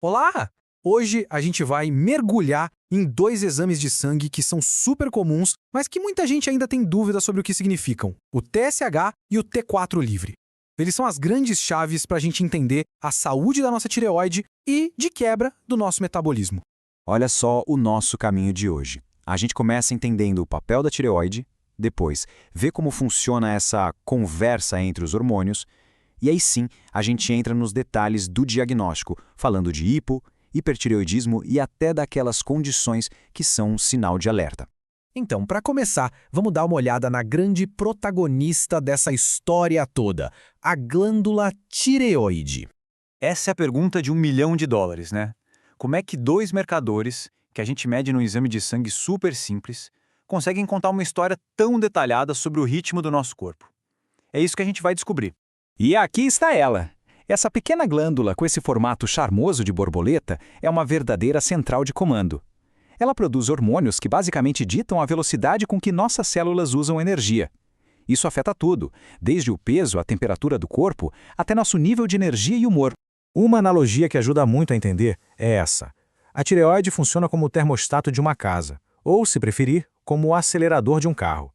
Olá! Hoje a gente vai mergulhar em dois exames de sangue que são super comuns, mas que muita gente ainda tem dúvida sobre o que significam: o TSH e o T4 livre. Eles são as grandes chaves para a gente entender a saúde da nossa tireoide e, de quebra, do nosso metabolismo. Olha só o nosso caminho de hoje. A gente começa entendendo o papel da tireoide, depois vê como funciona essa conversa entre os hormônios, e aí sim a gente entra nos detalhes do diagnóstico, falando de hipertireoidismo e até daquelas condições que são um sinal de alerta. Então, para começar, vamos dar uma olhada na grande protagonista dessa história toda, a glândula tireoide. Essa é a pergunta de $1 milhão, né? Como é que dois marcadores, que a gente mede num exame de sangue super simples, conseguem contar uma história tão detalhada sobre o ritmo do nosso corpo? É isso que a gente vai descobrir. E aqui está ela. Essa pequena glândula com esse formato charmoso de borboleta é uma verdadeira central de comando. Ela produz hormônios que basicamente ditam a velocidade com que nossas células usam energia. Isso afeta tudo, desde o peso, a temperatura do corpo, até nosso nível de energia e humor. Uma analogia que ajuda muito a entender é essa. A tireoide funciona como o termostato de uma casa, ou, se preferir, como o acelerador de um carro.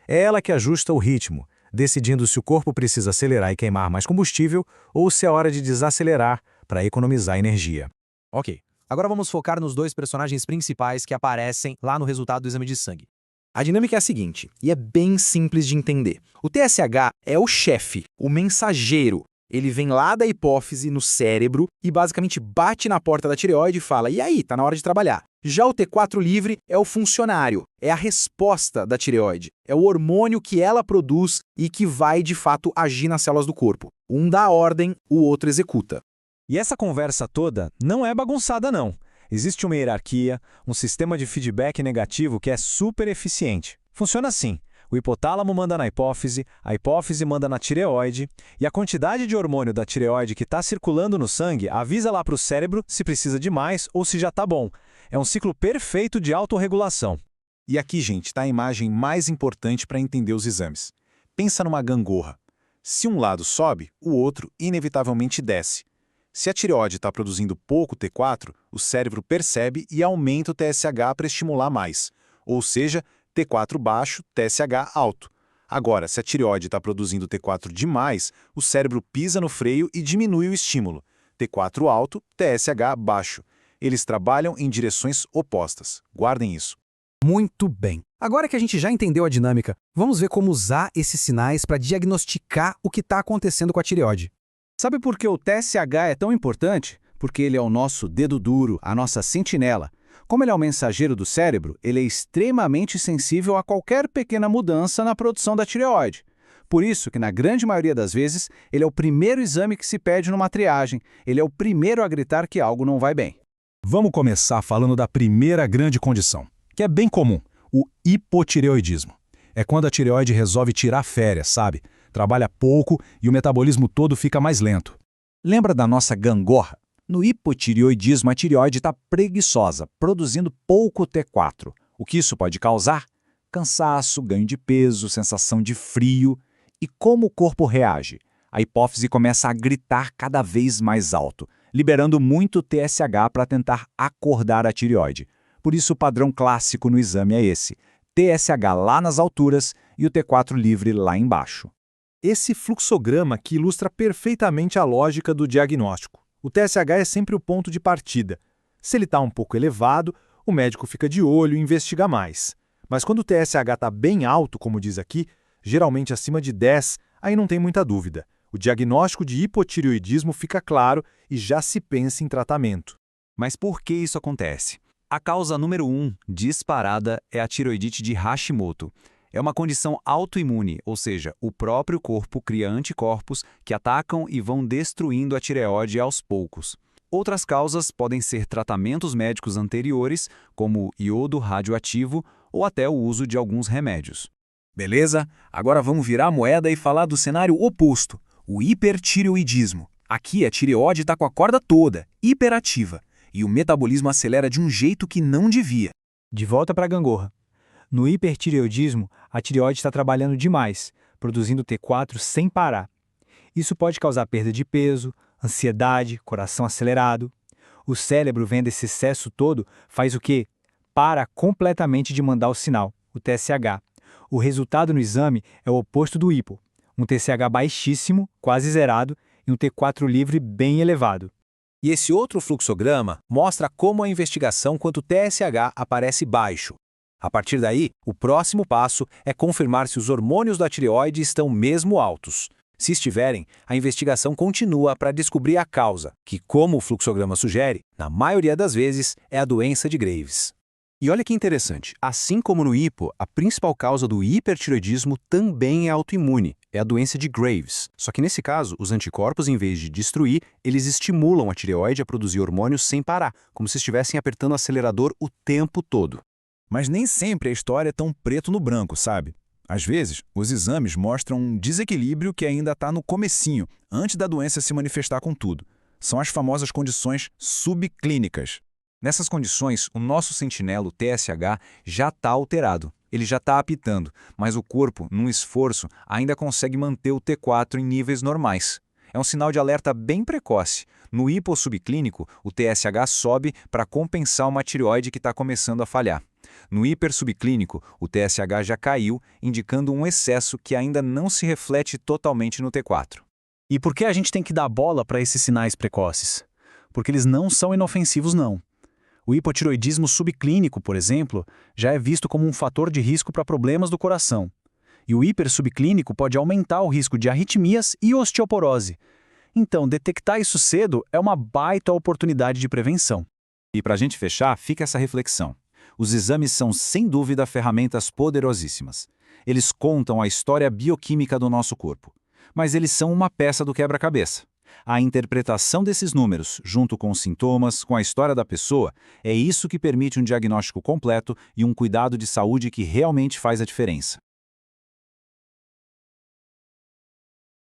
É ela que ajusta o ritmo, decidindo se o corpo precisa acelerar e queimar mais combustível ou se é hora de desacelerar para economizar energia. Ok, agora vamos focar nos dois personagens principais que aparecem lá no resultado do exame de sangue. A dinâmica é a seguinte, e é bem simples de entender. O TSH é o chefe, o mensageiro. Ele vem lá da hipófise, no cérebro, e basicamente bate na porta da tireoide e fala: e aí, tá na hora de trabalhar. Já o T4 livre é o funcionário, é a resposta da tireoide, é o hormônio que ela produz e que vai, de fato, agir nas células do corpo. Um dá ordem, o outro executa. E essa conversa toda não é bagunçada, não. Existe uma hierarquia, um sistema de feedback negativo que é super eficiente. Funciona assim. O hipotálamo manda na hipófise, a hipófise manda na tireoide, e a quantidade de hormônio da tireoide que está circulando no sangue avisa lá para o cérebro se precisa de mais ou se já está bom. É um ciclo perfeito de autorregulação. E aqui, gente, está a imagem mais importante para entender os exames. Pensa numa gangorra. Se um lado sobe, o outro inevitavelmente desce. Se a tireoide está produzindo pouco T4, o cérebro percebe e aumenta o TSH para estimular mais. Ou seja, T4 baixo, TSH alto. Agora, se a tireoide está produzindo T4 demais, o cérebro pisa no freio e diminui o estímulo. T4 alto, TSH baixo. Eles trabalham em direções opostas. Guardem isso. Muito bem. Agora que a gente já entendeu a dinâmica, vamos ver como usar esses sinais para diagnosticar o que está acontecendo com a tireoide. Sabe por que o TSH é tão importante? Porque ele é o nosso dedo duro, a nossa sentinela. Como ele é o mensageiro do cérebro, ele é extremamente sensível a qualquer pequena mudança na produção da tireoide. Por isso que, na grande maioria das vezes, ele é o primeiro exame que se pede numa triagem. Ele é o primeiro a gritar que algo não vai bem. Vamos começar falando da primeira grande condição, que é bem comum, o hipotireoidismo. É quando a tireoide resolve tirar férias, sabe? Trabalha pouco e o metabolismo todo fica mais lento. Lembra da nossa gangorra? No hipotireoidismo, a tireoide está preguiçosa, produzindo pouco T4. O que isso pode causar? Cansaço, ganho de peso, sensação de frio. E como o corpo reage? A hipófise começa a gritar cada vez mais alto, liberando muito TSH para tentar acordar a tireoide. Por isso, o padrão clássico no exame é esse: TSH lá nas alturas e o T4 livre lá embaixo. Esse fluxograma aqui ilustra perfeitamente a lógica do diagnóstico. O TSH é sempre o ponto de partida. Se ele está um pouco elevado, o médico fica de olho e investiga mais. Mas quando o TSH está bem alto, como diz aqui, geralmente acima de 10, aí não tem muita dúvida. O diagnóstico de hipotireoidismo fica claro e já se pensa em tratamento. Mas por que isso acontece? A causa número 1, disparada, é a tireoidite de Hashimoto. É uma condição autoimune, ou seja, o próprio corpo cria anticorpos que atacam e vão destruindo a tireoide aos poucos. Outras causas podem ser tratamentos médicos anteriores, como iodo radioativo, ou até o uso de alguns remédios. Beleza? Agora vamos virar a moeda e falar do cenário oposto, o hipertireoidismo. Aqui a tireoide está com a corda toda, hiperativa, e o metabolismo acelera de um jeito que não devia. De volta para a gangorra. No hipertireoidismo, a tireoide está trabalhando demais, produzindo T4 sem parar. Isso pode causar perda de peso, ansiedade, coração acelerado. O cérebro, vendo esse excesso todo, faz o quê? Para completamente de mandar o sinal, o TSH. O resultado no exame é o oposto do hipo. Um TSH baixíssimo, quase zerado, e um T4 livre bem elevado. E esse outro fluxograma mostra como a investigação quanto o TSH aparece baixo. A partir daí, o próximo passo é confirmar se os hormônios da tireoide estão mesmo altos. Se estiverem, a investigação continua para descobrir a causa, que, como o fluxograma sugere, na maioria das vezes é a doença de Graves. E olha que interessante, assim como no hipo, a principal causa do hipertireoidismo também é autoimune, é a doença de Graves. Só que nesse caso, os anticorpos, em vez de destruir, eles estimulam a tireoide a produzir hormônios sem parar, como se estivessem apertando o acelerador o tempo todo. Mas nem sempre a história é tão preto no branco, sabe? Às vezes, os exames mostram um desequilíbrio que ainda está no comecinho, antes da doença se manifestar com tudo. São as famosas condições subclínicas. Nessas condições, o nosso sentinela, o TSH, já está alterado. Ele já está apitando, mas o corpo, num esforço, ainda consegue manter o T4 em níveis normais. É um sinal de alerta bem precoce. No hipossubclínico, o TSH sobe para compensar uma tireoide que está começando a falhar. No hipersubclínico, o TSH já caiu, indicando um excesso que ainda não se reflete totalmente no T4. E por que a gente tem que dar bola para esses sinais precoces? Porque eles não são inofensivos, não. O hipotireoidismo subclínico, por exemplo, já é visto como um fator de risco para problemas do coração. E o hipersubclínico pode aumentar o risco de arritmias e osteoporose. Então, detectar isso cedo é uma baita oportunidade de prevenção. E para a gente fechar, fica essa reflexão. Os exames são, sem dúvida, ferramentas poderosíssimas. Eles contam a história bioquímica do nosso corpo. Mas eles são uma peça do quebra-cabeça. A interpretação desses números, junto com os sintomas, com a história da pessoa, é isso que permite um diagnóstico completo e um cuidado de saúde que realmente faz a diferença.